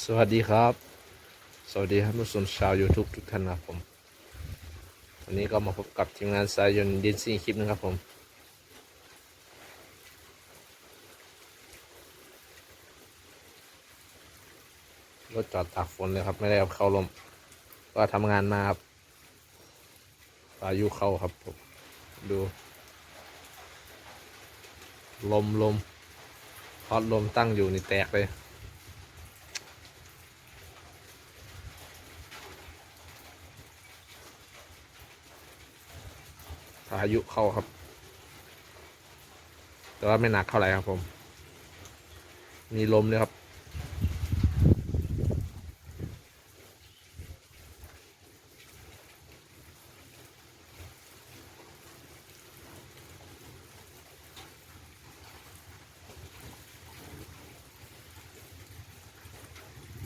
สวัสดีครับสวัสดีท่านผู้ชมชาว YouTube ทุกท่านนะครับผมวันนี้ก็มาพบกับทีมงานสายยนต์ดินซิ่งคลิปนะครับผมรถจอดตากฝนเลยครับไม่ได้เอาเข้าลมก็ทำงานมาครับพายุเข้าครับผมดูลมพัดลมตั้งอยู่นี่แตกเลยพายุเข้าครับแต่ว่าไม่หนักเท่าไหร่ครับผมมีลมเลยครับ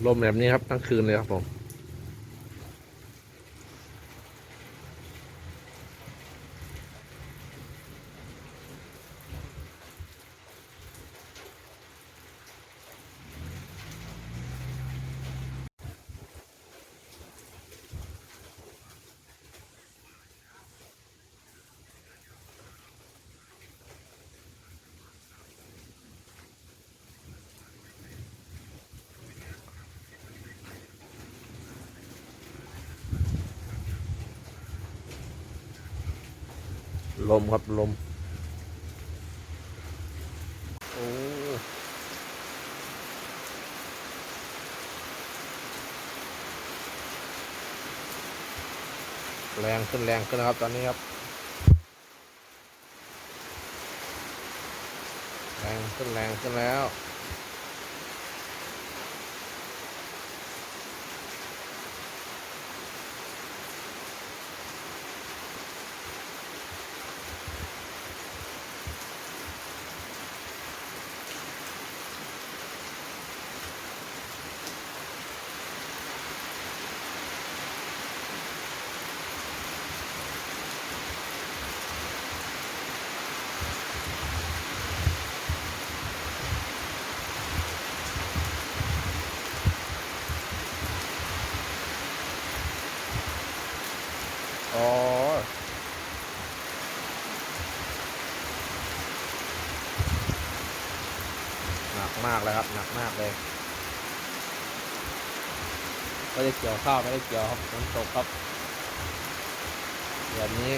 ลมแบบนี้ครับทั้งคืนเลยครับผมลมครับลมโอ้แรงขึ้นนะครับตอนนี้ครับแรงขึ้นแล้วอ๋อหนักมากเลยครับหนักมากเลยไม่ได้เกี่ยวข้าวไม่ได้เกี่ยวครับฝนตกครับแบบนี้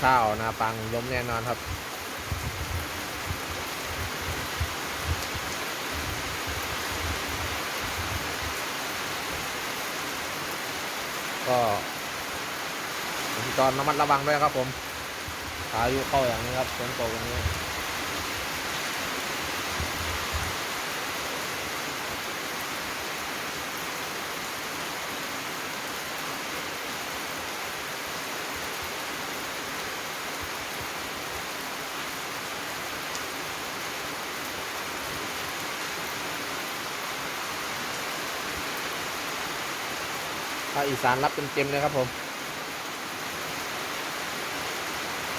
ข้าวนาปังล้มแน่นอนครับก็ตอนระมัดระวังด้วยครับผมพายุเข้าอย่างนี้ครับฝนตกอย่างนี้ภาคอีสานรับเต็มๆเลยครับผม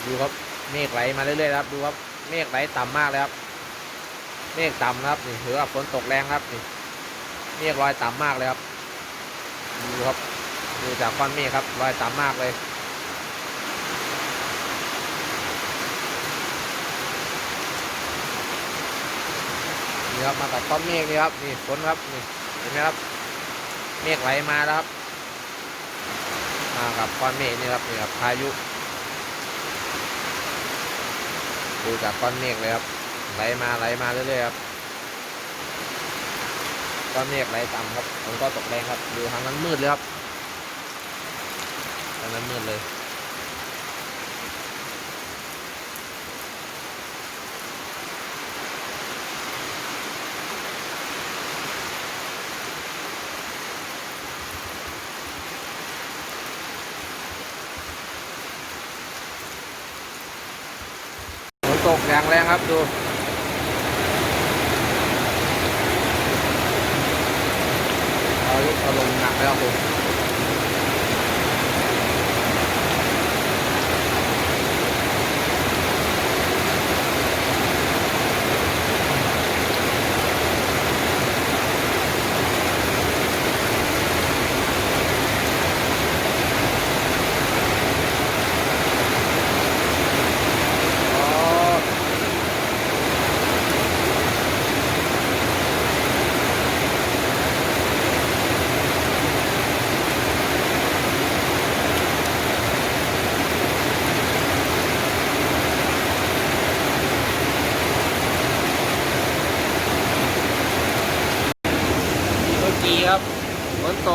ดูครับเมฆไหลมาเรื่อยๆครับดูครับเมฆไหลต่ำมากเลยครับเมฆต่ำนะครับนี่ถือว่าฝนตกแรงครับนี่เมฆลอยต่ำมากเลยครับดูครับดูจากก้อนเมฆครับลอยต่ำมากเลยนี่ครับมากับก้อนเมฆนี่ครับนี่ฝนครับนี่เห็นไหมครับเมฆไหลมาแล้วครับมากับก้อนเมฆนี่ครับนี่ครับพายุดูจากก้อนเมฆเลยครับไหลมาเรื่อยๆครับก้อนเมฆไหลต่ำครับฝนก็ตกแรงครับดูทางนั้นมืดเลยครับทางนั้นมืดเลยฝนตกอย่างแรงครับดูพายุถล่มหนักแล้วครับผม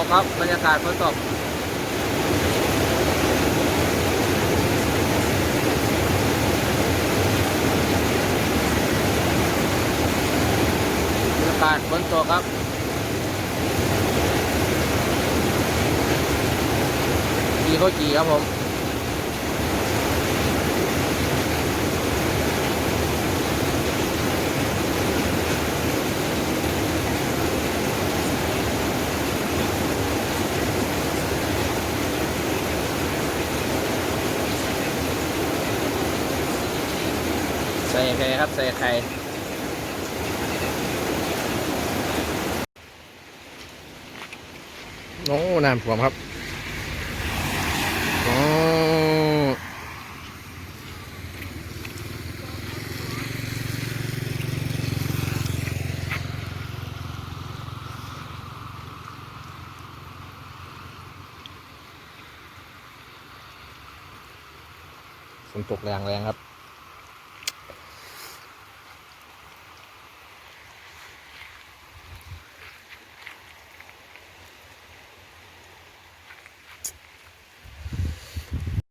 ครับบรรยากาศฝนตกบรรยากาศฝนตกครับจีเขาจีครับผมใส่ไข่ครับใส่ไข่โอ้น้ำท่วมครับอ๋อฝนตกแรงครับ